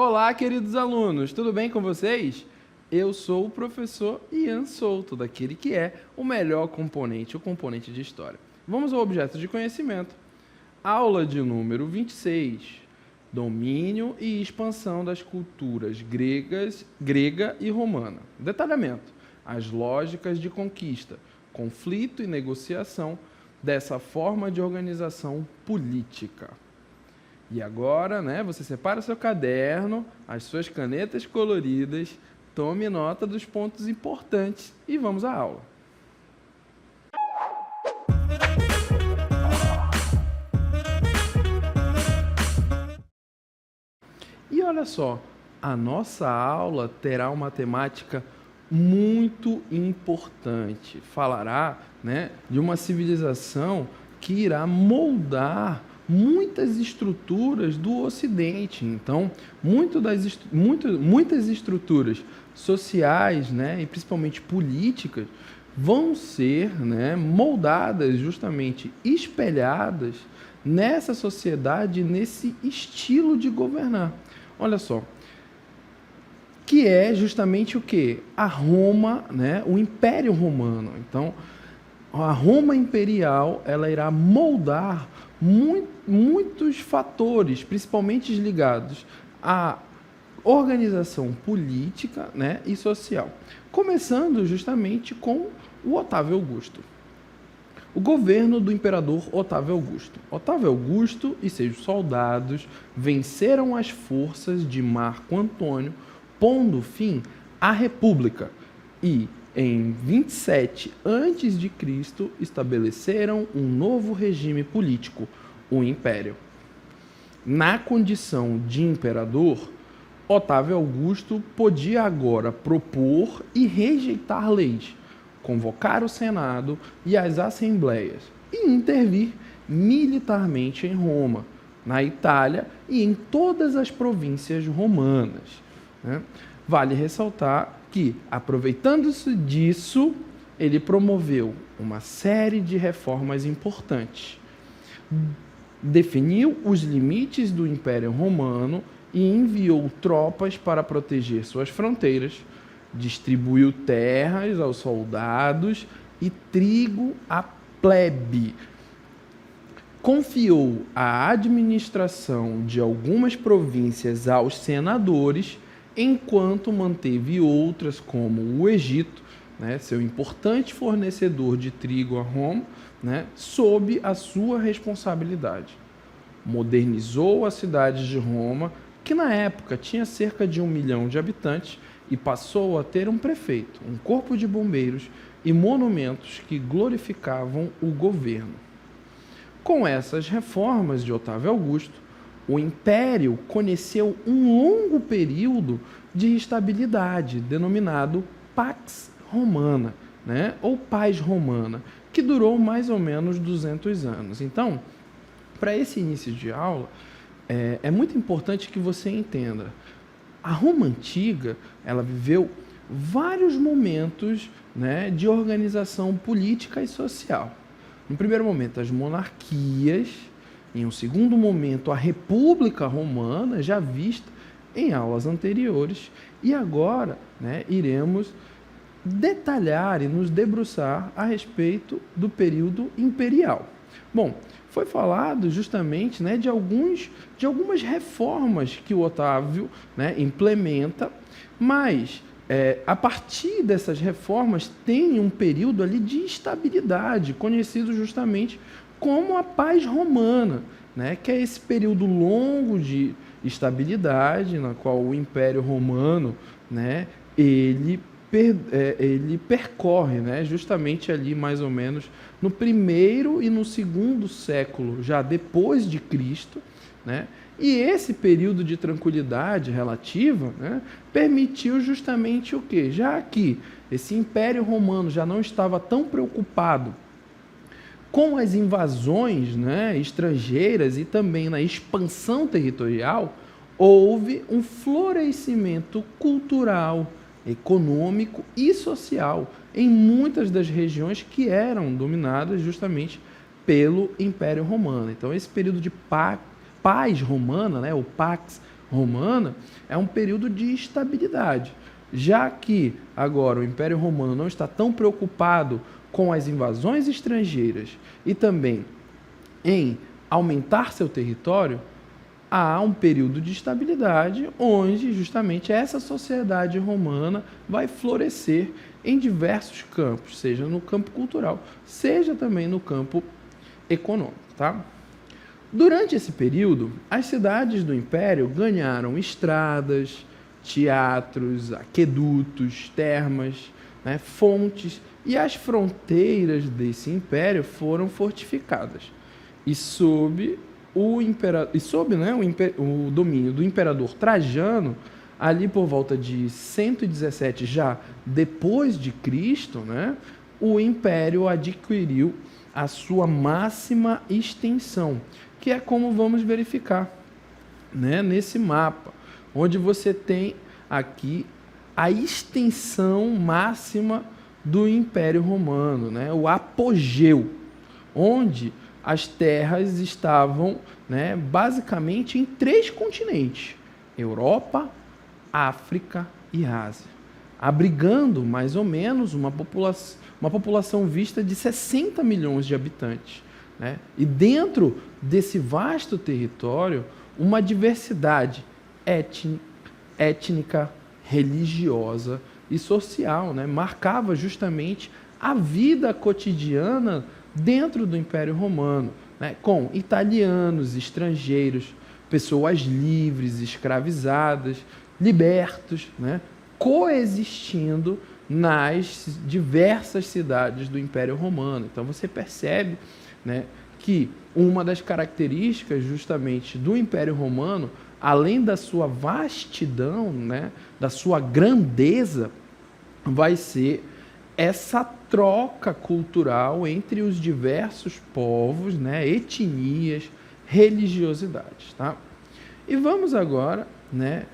Olá, queridos alunos, tudo bem com vocês? Eu sou o professor Ian Souto, daquele que é o melhor componente, o componente de História. Vamos ao objeto de conhecimento. Aula de número 26. Domínio e expansão das culturas grega e romana. Detalhamento. As lógicas de conquista, conflito e negociação dessa forma de organização política. E agora, você separa o seu caderno, as suas canetas coloridas, tome nota dos pontos importantes e vamos à aula. E olha só, a nossa aula terá uma temática muito importante. Falará, de uma civilização que irá moldar muitas estruturas do Ocidente. Então, muitas estruturas sociais, e principalmente políticas, vão ser moldadas, justamente espelhadas nessa sociedade, nesse estilo de governar. Olha só, que é justamente o quê? A Roma, o Império Romano. Então, a Roma Imperial, ela irá moldar muitos fatores, principalmente ligados à organização política, e social. Começando justamente com o Otávio Augusto. O governo do imperador Otávio Augusto. Otávio Augusto e seus soldados venceram as forças de Marco Antônio, pondo fim à República e, em 27 a.C., estabeleceram um novo regime político, o Império. Na condição de imperador, Otávio Augusto podia agora propor e rejeitar leis, convocar o Senado e as assembleias e intervir militarmente em Roma, na Itália e em todas as províncias romanas. Vale ressaltar que, aproveitando-se disso, ele promoveu uma série de reformas importantes. Definiu os limites do Império Romano e enviou tropas para proteger suas fronteiras, distribuiu terras aos soldados e trigo à plebe. Confiou a administração de algumas províncias aos senadores, enquanto manteve outras, como o Egito, seu importante fornecedor de trigo a Roma, sob a sua responsabilidade. Modernizou a cidade de Roma, que na época tinha cerca de 1 milhão de habitantes, e passou a ter um prefeito, um corpo de bombeiros e monumentos que glorificavam o governo. Com essas reformas de Otávio Augusto, o Império conheceu um longo período de estabilidade, denominado Pax Romana, ou Paz Romana, que durou mais ou menos 200 anos. Então, para esse início de aula, é muito importante que você entenda. A Roma Antiga, ela viveu vários momentos de organização política e social. No primeiro momento, as monarquias. Em um segundo momento, a República Romana, já vista em aulas anteriores. E agora, iremos detalhar e nos debruçar a respeito do período imperial. Bom, foi falado justamente de algumas reformas que o Otávio implementa, mas a partir dessas reformas tem um período ali de estabilidade, conhecido justamente como a Paz Romana, que é esse período longo de estabilidade, na qual o Império Romano ele percorre justamente ali mais ou menos no primeiro e no segundo século, já depois de Cristo, e esse período de tranquilidade relativa permitiu justamente o quê? Já que esse Império Romano já não estava tão preocupado com as invasões estrangeiras e também na expansão territorial, houve um florescimento cultural, econômico e social em muitas das regiões que eram dominadas justamente pelo Império Romano. Então, esse período de paz romana, o Pax Romana é um período de estabilidade, já que agora o Império Romano não está tão preocupado com as invasões estrangeiras e também em aumentar seu território, há um período de estabilidade onde justamente essa sociedade romana vai florescer em diversos campos, seja no campo cultural, seja também no campo econômico, tá? Durante esse período, as cidades do Império ganharam estradas, teatros, aquedutos, termas, né, fontes, e as fronteiras desse império foram fortificadas. E sob o domínio do imperador Trajano, ali por volta de 117 já depois de Cristo, né, o império adquiriu a sua máxima extensão, que é como vamos verificar, né, nesse mapa, onde você tem aqui a extensão máxima do Império Romano, né, o apogeu, onde as terras estavam, né, basicamente em 3 continentes: Europa, África e Ásia, abrigando mais ou menos uma população vista de 60 milhões de habitantes, né? E dentro desse vasto território, uma diversidade étnica, religiosa e social, né, marcava justamente a vida cotidiana dentro do Império Romano, né, com italianos, estrangeiros, pessoas livres, escravizadas, libertos, né, coexistindo nas diversas cidades do Império Romano. Então você percebe, né, que uma das características justamente do Império Romano, além da sua vastidão, né, da sua grandeza, vai ser essa troca cultural entre os diversos povos, né, etnias, religiosidades, tá? E vamos agora, né,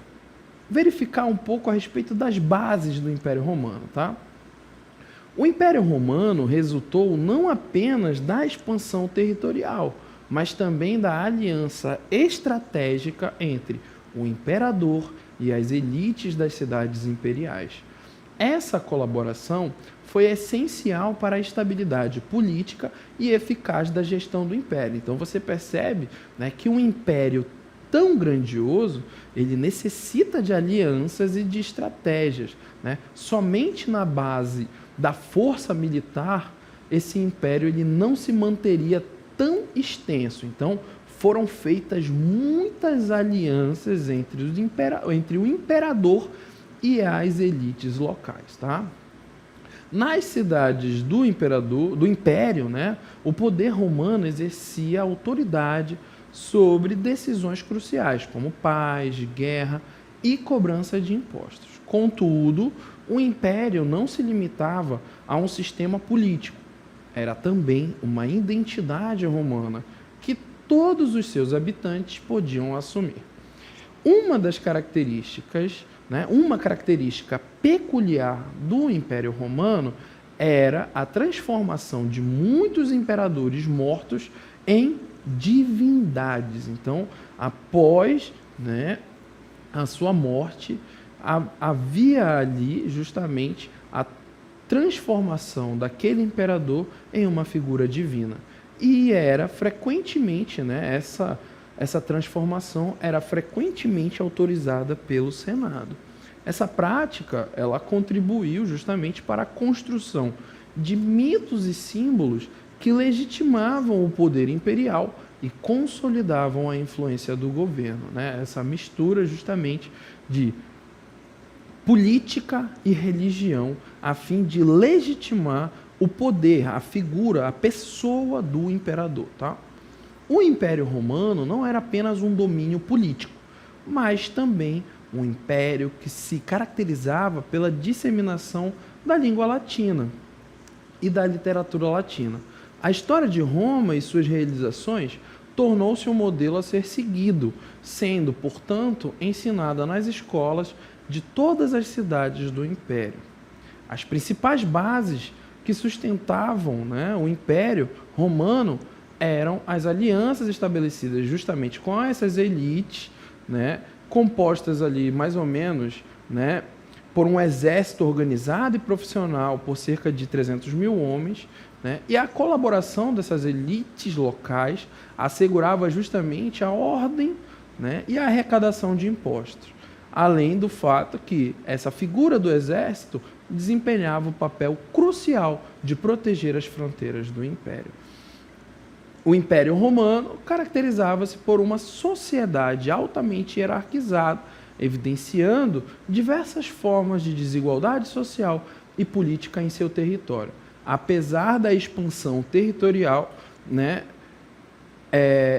verificar um pouco a respeito das bases do Império Romano, tá? O Império Romano resultou não apenas da expansão territorial, mas também da aliança estratégica entre o imperador e as elites das cidades imperiais. Essa colaboração foi essencial para a estabilidade política e eficaz da gestão do império. Então você percebe, né, que um império tão grandioso, ele necessita de alianças e de estratégias, né? Somente na base da força militar, esse império ele não se manteria tão extenso. Então foram feitas muitas alianças entre o imperador e as elites locais, tá? Nas cidades do império, né, o poder romano exercia autoridade sobre decisões cruciais, como paz, guerra e cobrança de impostos. Contudo, o império não se limitava a um sistema político. Era também uma identidade romana que todos os seus habitantes podiam assumir. Uma característica peculiar do Império Romano era a transformação de muitos imperadores mortos em divindades. Então, após, né, a sua morte, havia ali justamente a transformação daquele imperador em uma figura divina. E era frequentemente, né, essa transformação era frequentemente autorizada pelo Senado. Essa prática, ela contribuiu justamente para a construção de mitos e símbolos que legitimavam o poder imperial e consolidavam a influência do governo, né? Essa mistura justamente de política e religião a fim de legitimar o poder, a figura, a pessoa do imperador, tá? O Império Romano não era apenas um domínio político, mas também um império que se caracterizava pela disseminação da língua latina e da literatura latina. A história de Roma e suas realizações tornou-se um modelo a ser seguido, sendo, portanto, ensinada nas escolas de todas as cidades do Império. As principais bases que sustentavam, né, o Império Romano eram as alianças estabelecidas justamente com essas elites, né, compostas ali mais ou menos, né, por um exército organizado e profissional por cerca de 300 mil homens, né, e a colaboração dessas elites locais assegurava justamente a ordem, né, e a arrecadação de impostos, além do fato que essa figura do exército desempenhava o papel crucial de proteger as fronteiras do Império. O Império Romano caracterizava-se por uma sociedade altamente hierarquizada, evidenciando diversas formas de desigualdade social e política em seu território. Apesar da expansão territorial, né,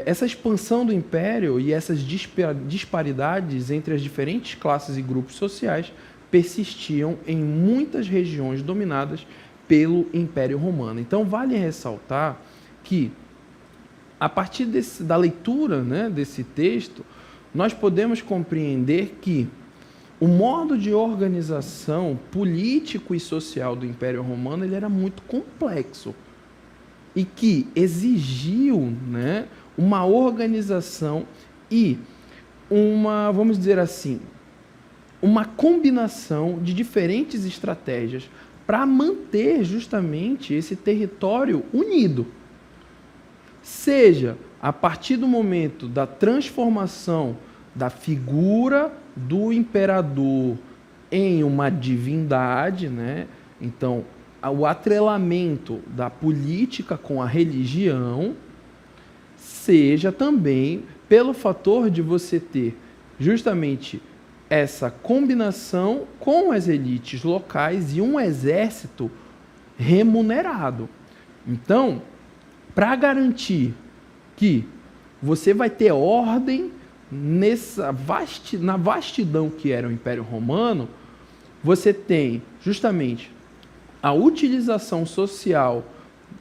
essa expansão do Império e essas disparidades entre as diferentes classes e grupos sociais persistiam em muitas regiões dominadas pelo Império Romano. Então, vale ressaltar que, a partir da leitura, né, desse texto, nós podemos compreender que o modo de organização político e social do Império Romano ele era muito complexo e que exigiu, né, uma organização e uma, vamos dizer assim, uma combinação de diferentes estratégias para manter justamente esse território unido. Seja a partir do momento da transformação da figura do imperador em uma divindade, né? Então, o atrelamento da política com a religião, seja também pelo fator de você ter justamente essa combinação com as elites locais e um exército remunerado. Então, para garantir que você vai ter ordem na vastidão que era o Império Romano, você tem justamente a utilização social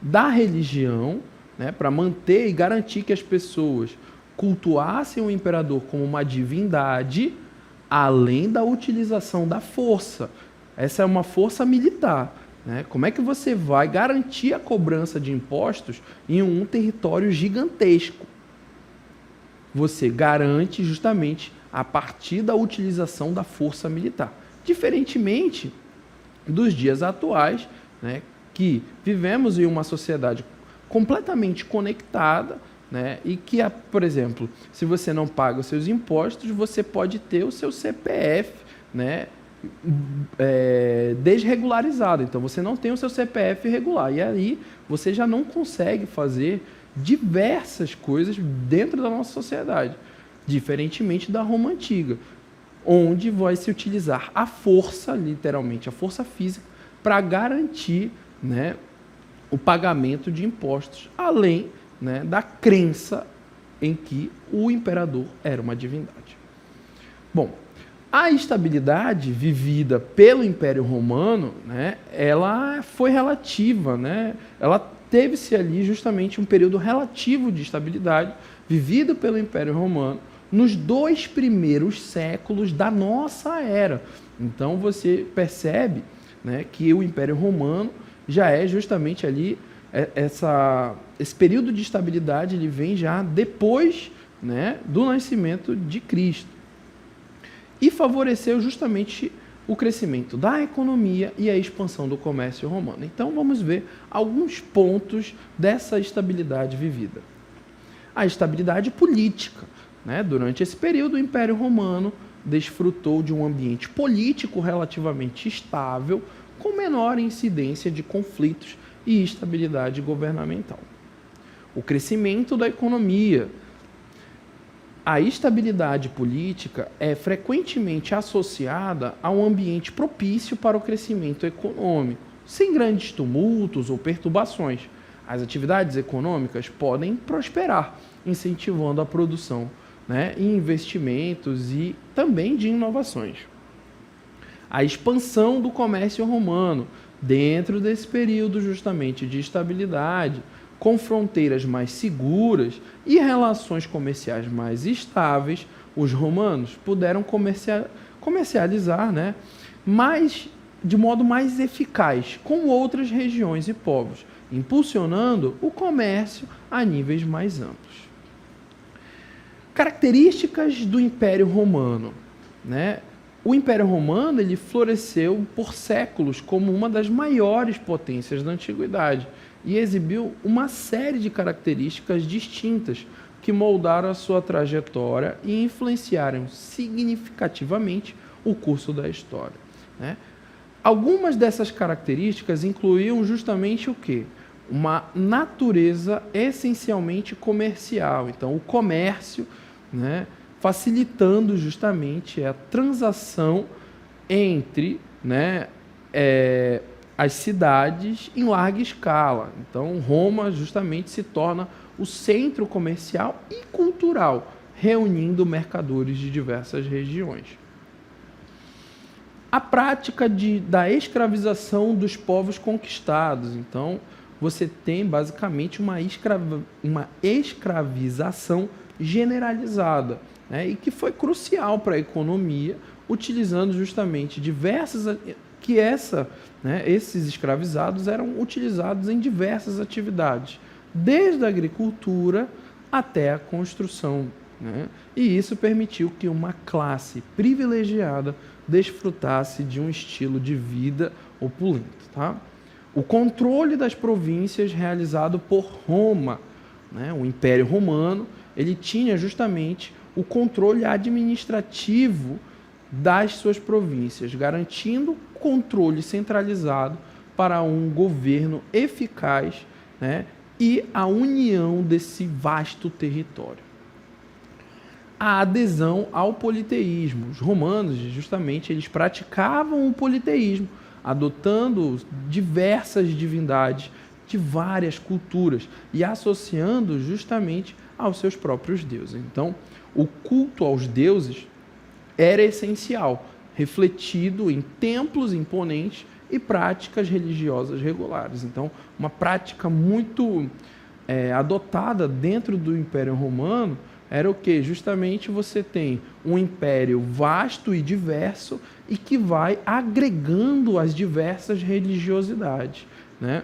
da religião, né, para manter e garantir que as pessoas cultuassem o imperador como uma divindade, além da utilização da força. Essa é uma força militar. Né? Como é que você vai garantir a cobrança de impostos em um território gigantesco? Você garante justamente a partir da utilização da força militar. Diferentemente dos dias atuais, né, que vivemos em uma sociedade completamente conectada, né, e que, por exemplo, se você não paga os seus impostos, você pode ter o seu CPF, né, desregularizado. Então, você não tem o seu CPF regular. E aí, você já não consegue fazer diversas coisas dentro da nossa sociedade. Diferentemente da Roma Antiga, onde vai se utilizar a força, literalmente, a força física, para garantir, né, o pagamento de impostos, além, né, da crença em que o imperador era uma divindade. Bom, a estabilidade vivida pelo Império Romano, né, ela foi relativa, né? Ela teve-se ali justamente um período relativo de estabilidade vivido pelo Império Romano nos 2 primeiros séculos da nossa era. Então você percebe, né, que o Império Romano já é justamente ali esse período de estabilidade, ele vem já depois, né, do nascimento de Cristo. E favoreceu justamente o crescimento da economia e a expansão do comércio romano. Então vamos ver alguns pontos dessa estabilidade vivida. A estabilidade política. Né? Durante esse período, o Império Romano desfrutou de um ambiente político relativamente estável, com menor incidência de conflitos e estabilidade governamental. O crescimento da economia. A estabilidade política é frequentemente associada a um ambiente propício para o crescimento econômico, sem grandes tumultos ou perturbações. As atividades econômicas podem prosperar, incentivando a produção, né, e investimentos e também de inovações. A expansão do comércio romano, dentro desse período justamente de estabilidade, com fronteiras mais seguras e relações comerciais mais estáveis, os romanos puderam comercializar, né, de modo mais eficaz com outras regiões e povos, impulsionando o comércio a níveis mais amplos. Características do Império Romano, né? O Império Romano ele floresceu por séculos como uma das maiores potências da antiguidade e exibiu uma série de características distintas que moldaram a sua trajetória e influenciaram significativamente o curso da história, né? Algumas dessas características incluíam justamente o quê? Uma natureza essencialmente comercial. Então, o comércio, né, facilitando justamente a transação entre, né, as cidades em larga escala. Então, Roma justamente se torna o centro comercial e cultural, reunindo mercadores de diversas regiões. A prática da escravização dos povos conquistados. Então, você tem basicamente uma escravização generalizada, né, e que foi crucial para a economia, utilizando justamente esses escravizados eram utilizados em diversas atividades, desde a agricultura até a construção, né? E isso permitiu que uma classe privilegiada desfrutasse de um estilo de vida opulento, tá? O controle das províncias realizado por Roma, né? O Império Romano, ele tinha justamente o controle administrativo das suas províncias, garantindo controle centralizado para um governo eficaz, né? E a união desse vasto território. A adesão ao politeísmo. Os romanos, justamente, eles praticavam o politeísmo, adotando diversas divindades de várias culturas e associando justamente aos seus próprios deuses. Então, o culto aos deuses era essencial, refletido em templos imponentes e práticas religiosas regulares. Então, uma prática muito adotada dentro do Império Romano era o que? Justamente você tem um império vasto e diverso e que vai agregando as diversas religiosidades, né?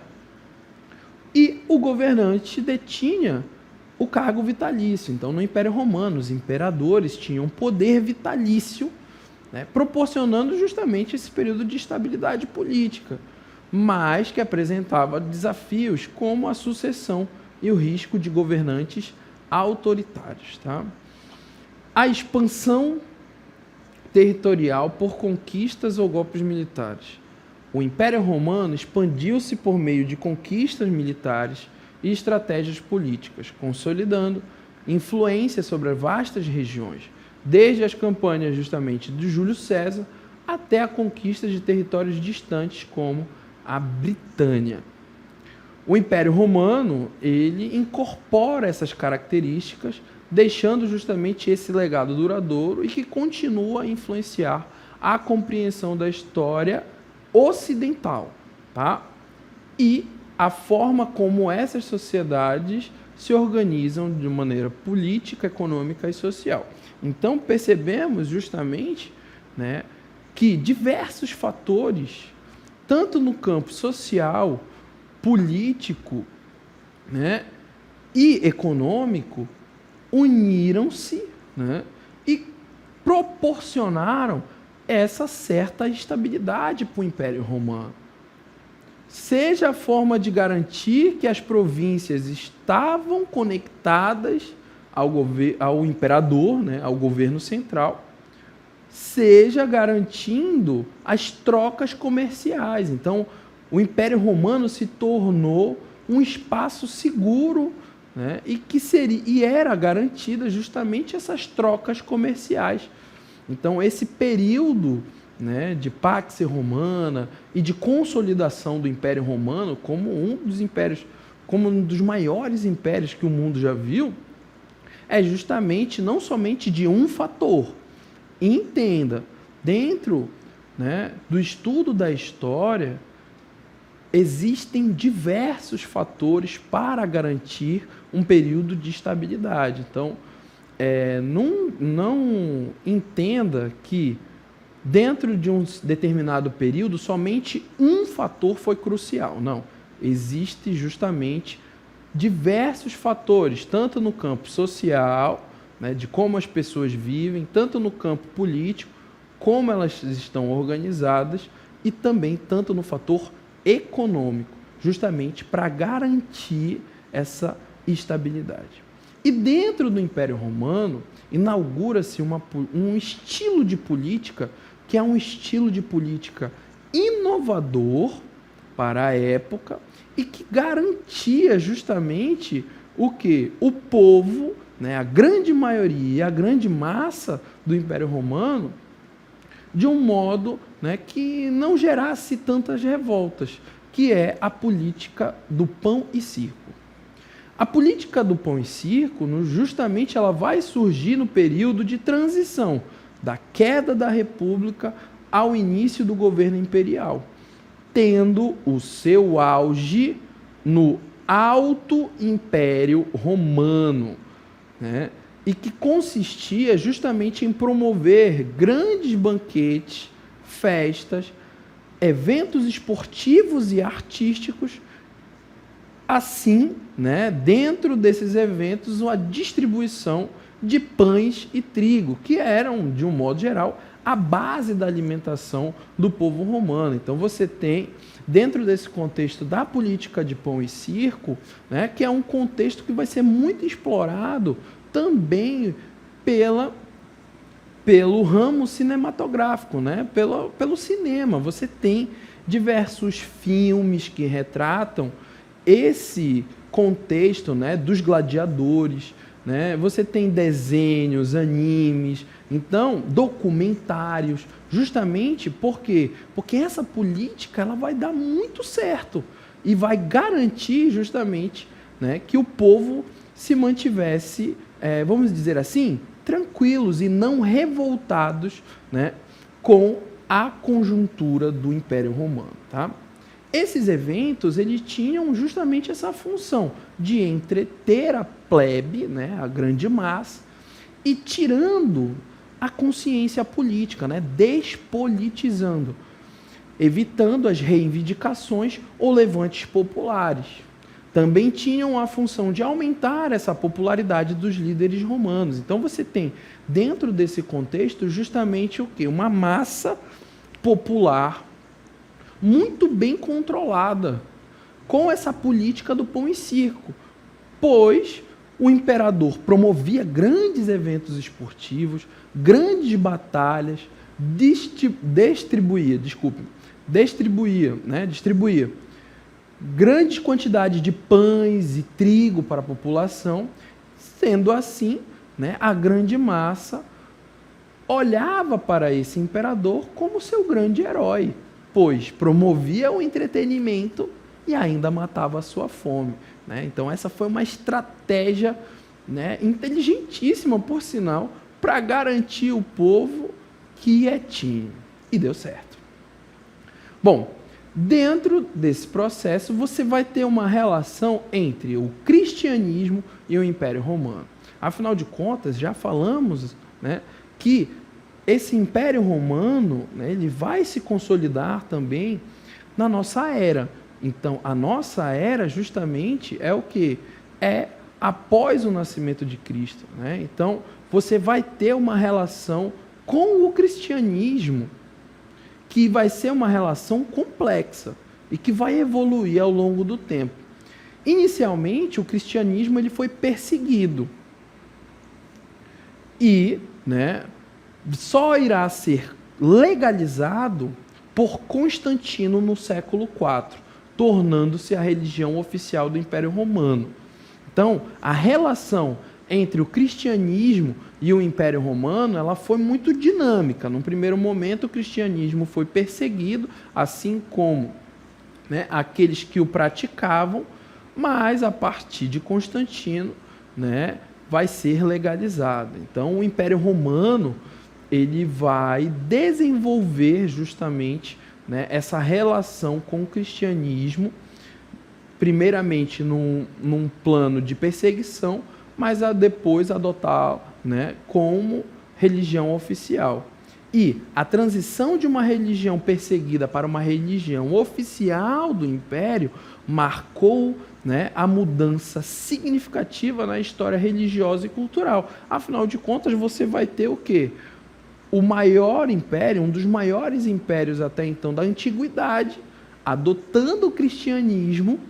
E o governante detinha o cargo vitalício. Então, no Império Romano, os imperadores tinham poder vitalício, né, proporcionando justamente esse período de estabilidade política, mas que apresentava desafios como a sucessão e o risco de governantes autoritários, tá? A expansão territorial por conquistas ou golpes militares. O Império Romano expandiu-se por meio de conquistas militares e estratégias políticas, consolidando influência sobre vastas regiões, desde as campanhas justamente de Júlio César até a conquista de territórios distantes como a Britânia. O Império Romano, ele incorpora essas características, deixando justamente esse legado duradouro e que continua a influenciar a compreensão da história ocidental, tá? E a forma como essas sociedades se organizam de maneira política, econômica e social. Então, percebemos justamente, né, que diversos fatores, tanto no campo social, político, né, e econômico, uniram-se, né, e proporcionaram essa certa estabilidade para o Império Romano. Seja a forma de garantir que as províncias estavam conectadas ao imperador, né, ao governo central, seja garantindo as trocas comerciais. Então, o Império Romano se tornou um espaço seguro, né, e era garantida justamente essas trocas comerciais. Então, esse período, né, de Pax Romana e de consolidação do Império Romano como um dos impérios, como um dos maiores impérios que o mundo já viu, é justamente não somente de um fator. Entenda, dentro, né, do estudo da história, existem diversos fatores para garantir um período de estabilidade. Então, não entenda que dentro de um determinado período somente um fator foi crucial. Não, existe justamente diversos fatores, tanto no campo social, né, de como as pessoas vivem, tanto no campo político, como elas estão organizadas, e também tanto no fator econômico, justamente para garantir essa estabilidade. E dentro do Império Romano, inaugura-se um estilo de política que é um estilo de política inovador para a época e que garantia justamente o que? O povo, né, a grande maioria, a grande massa do Império Romano, de um modo, né, que não gerasse tantas revoltas, que é a política do pão e circo. A política do pão e circo, justamente, ela vai surgir no período de transição, da queda da República ao início do governo imperial, tendo o seu auge no Alto Império Romano, né? E que consistia justamente em promover grandes banquetes, festas, eventos esportivos e artísticos. Assim, né, dentro desses eventos, a distribuição de pães e trigo, que eram, de um modo geral, a base da alimentação do povo romano. Então você tem, dentro desse contexto da política de pão e circo, né, que é um contexto que vai ser muito explorado também pelo ramo cinematográfico, né, pelo cinema. Você tem diversos filmes que retratam esse contexto, né, dos gladiadores, né? Você tem desenhos, animes, então documentários, justamente porque essa política ela vai dar muito certo e vai garantir justamente, né, que o povo se mantivesse, vamos dizer assim, tranquilos e não revoltados, né, com a conjuntura do Império Romano, tá? Esses eventos, eles tinham justamente essa função de entreter a plebe, né, a grande massa, e tirando a consciência política, né, despolitizando, evitando as reivindicações ou levantes populares. Também tinham a função de aumentar essa popularidade dos líderes romanos. Então você tem, dentro desse contexto, justamente o quê? Uma massa popular muito bem controlada, com essa política do pão e circo, pois o imperador promovia grandes eventos esportivos, grandes batalhas, distribuía grandes quantidades de pães e trigo para a população. Sendo assim, né, a grande massa olhava para esse imperador como seu grande herói, pois promovia o entretenimento e ainda matava a sua fome, né? Então essa foi uma estratégia, né, inteligentíssima, por sinal, para garantir o povo quietinho. E deu certo. Bom, dentro desse processo você vai ter uma relação entre o cristianismo e o Império Romano. Afinal de contas, já falamos, né, que esse Império Romano, né, ele vai se consolidar também na nossa era. Então, a nossa era justamente é o que? É após o nascimento de Cristo, né? Então, você vai ter uma relação com o cristianismo que vai ser uma relação complexa e que vai evoluir ao longo do tempo. Inicialmente, o cristianismo ele foi perseguido e, né, só irá ser legalizado por Constantino no século IV, tornando-se a religião oficial do Império Romano. Então, a relação entre o cristianismo e o Império Romano, ela foi muito dinâmica. Num primeiro momento, o cristianismo foi perseguido, assim como, né, aqueles que o praticavam, mas a partir de Constantino, né, vai ser legalizado. Então, o Império Romano ele vai desenvolver justamente, né, essa relação com o cristianismo, primeiramente num plano de perseguição, mas depois adotar, né, como religião oficial. E a transição de uma religião perseguida para uma religião oficial do Império marcou, né, a mudança significativa na história religiosa e cultural. Afinal de contas, você vai ter o quê? O maior império, um dos maiores impérios até então da antiguidade, adotando o cristianismo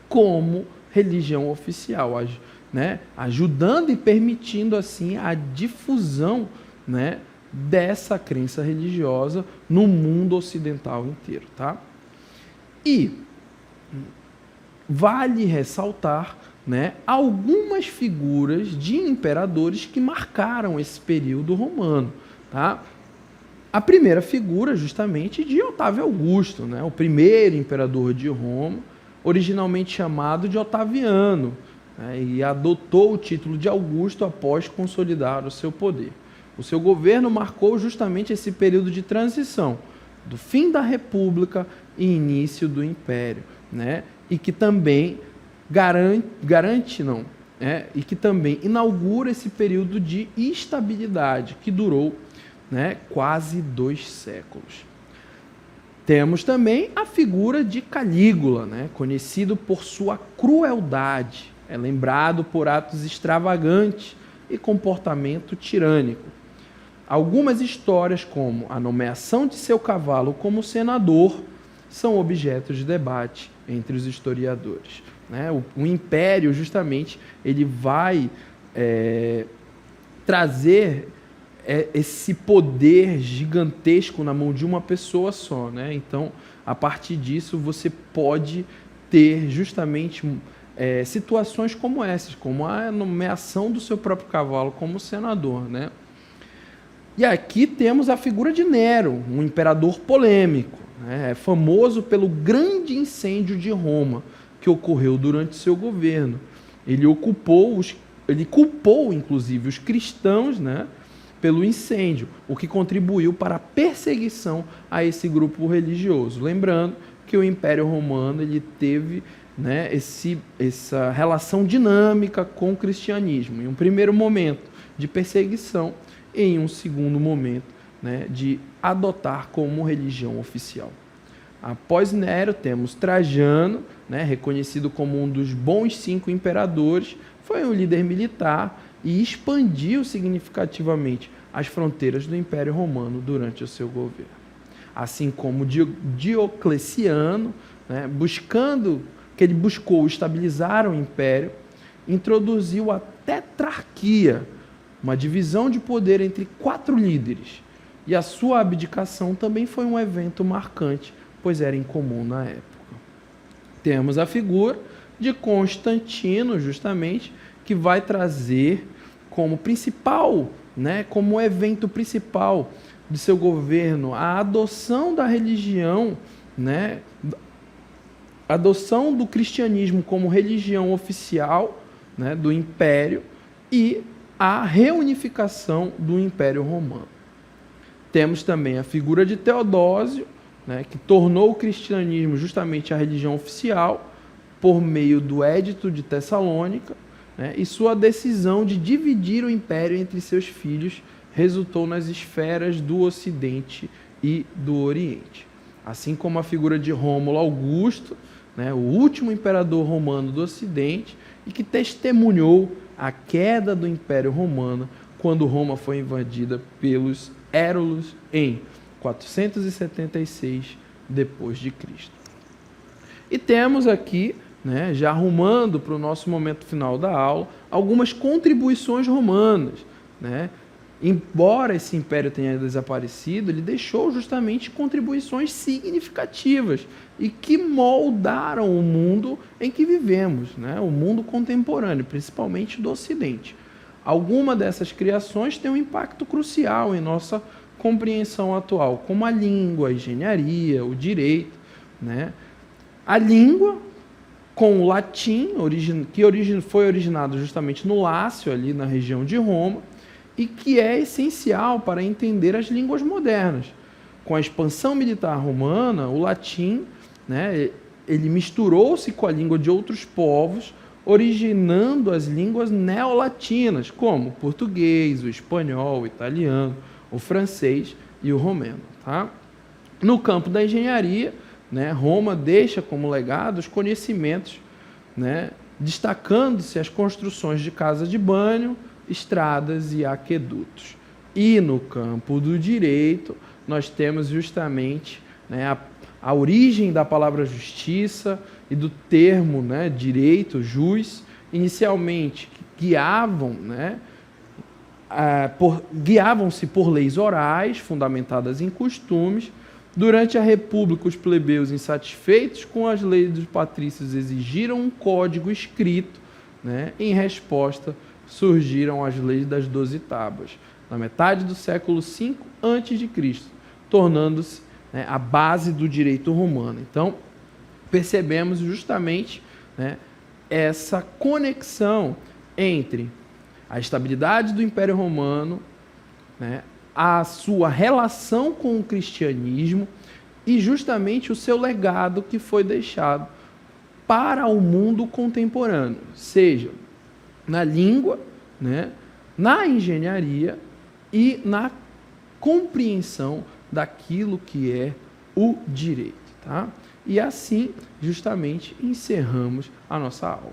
como religião oficial, né, ajudando e permitindo assim a difusão, né, dessa crença religiosa no mundo ocidental inteiro, tá? E vale ressaltar, né, algumas figuras de imperadores que marcaram esse período romano, tá? A primeira figura, justamente, de Otávio Augusto, né, o primeiro imperador de Roma, originalmente chamado de Otaviano, né, e adotou o título de Augusto após consolidar o seu poder. O seu governo marcou justamente esse período de transição, do fim da República e início do Império, né? E que também e que também inaugura esse período de estabilidade que durou, né, quase 2 séculos. Temos também a figura de Calígula, né, conhecido por sua crueldade, é lembrado por atos extravagantes e comportamento tirânico. Algumas histórias, como a nomeação de seu cavalo como senador, são objeto de debate entre os historiadores, né? O Império, justamente, ele vai trazer esse poder gigantesco na mão de uma pessoa só, né? Então, a partir disso, você pode ter justamente situações como essas, como a nomeação do seu próprio cavalo como senador, né? E aqui temos a figura de Nero, um imperador polêmico, né? É famoso pelo grande incêndio de Roma que ocorreu durante seu governo. Ele culpou, inclusive, os cristãos, né, pelo incêndio, o que contribuiu para a perseguição a esse grupo religioso. Lembrando que o Império Romano ele teve, né, essa relação dinâmica com o cristianismo. Em um primeiro momento de perseguição, e em um segundo momento, né, de adotar como religião oficial. Após Nero, temos Trajano, né, reconhecido como um dos bons 5 imperadores, foi um líder militar e expandiu significativamente as fronteiras do Império Romano durante o seu governo. Assim como Diocleciano, né, ele buscou estabilizar o Império, introduziu a tetrarquia, uma divisão de poder entre 4 líderes, e a sua abdicação também foi um evento marcante, pois era incomum na época. Temos a figura de Constantino, justamente, que vai trazer como principal, né, como evento principal de seu governo, a adoção da religião, né, a adoção do cristianismo como religião oficial, né, do Império, e a reunificação do Império Romano. Temos também a figura de Teodósio, né, que tornou o cristianismo justamente a religião oficial por meio do Édito de Tessalônica, né, e sua decisão de dividir o império entre seus filhos resultou nas esferas do Ocidente e do Oriente. Assim como a figura de Rômulo Augusto, né, o último imperador romano do Ocidente, e que testemunhou a queda do Império Romano quando Roma foi invadida pelos Érulos em 476 depois de Cristo. E temos aqui, né, já arrumando para o nosso momento final da aula, algumas contribuições romanas, né? Embora esse império tenha desaparecido, ele deixou justamente contribuições significativas e que moldaram o mundo em que vivemos, né? O mundo contemporâneo, principalmente do Ocidente. Alguma dessas criações tem um impacto crucial em nossa compreensão atual, como a língua, a engenharia, o direito, né? A língua, com o latim, que foi originado justamente no Lácio, ali na região de Roma, e que é essencial para entender as línguas modernas. Com a expansão militar romana, o latim, né, ele misturou-se com a língua de outros povos, originando as línguas neolatinas, como o português, o espanhol, o italiano, o francês e o romeno. Tá? No campo da engenharia, né, Roma deixa como legado os conhecimentos, né, destacando-se as construções de casas de banho, estradas e aquedutos. E no campo do direito, nós temos justamente, né, a origem da palavra justiça e do termo, né, direito, jus, inicialmente guiavam-se por leis orais, fundamentadas em costumes. Durante a República, os plebeus, insatisfeitos com as leis dos patrícios, exigiram um código escrito, né? Em resposta, surgiram as leis das 12 tábuas, na metade do século V a.C., tornando-se, né, a base do direito romano. Então, percebemos justamente, né, essa conexão entre a estabilidade do Império Romano, né, a sua relação com o cristianismo e justamente o seu legado que foi deixado para o mundo contemporâneo, seja na língua, né, na engenharia e na compreensão daquilo que é o direito. Tá? E assim, justamente, encerramos a nossa aula.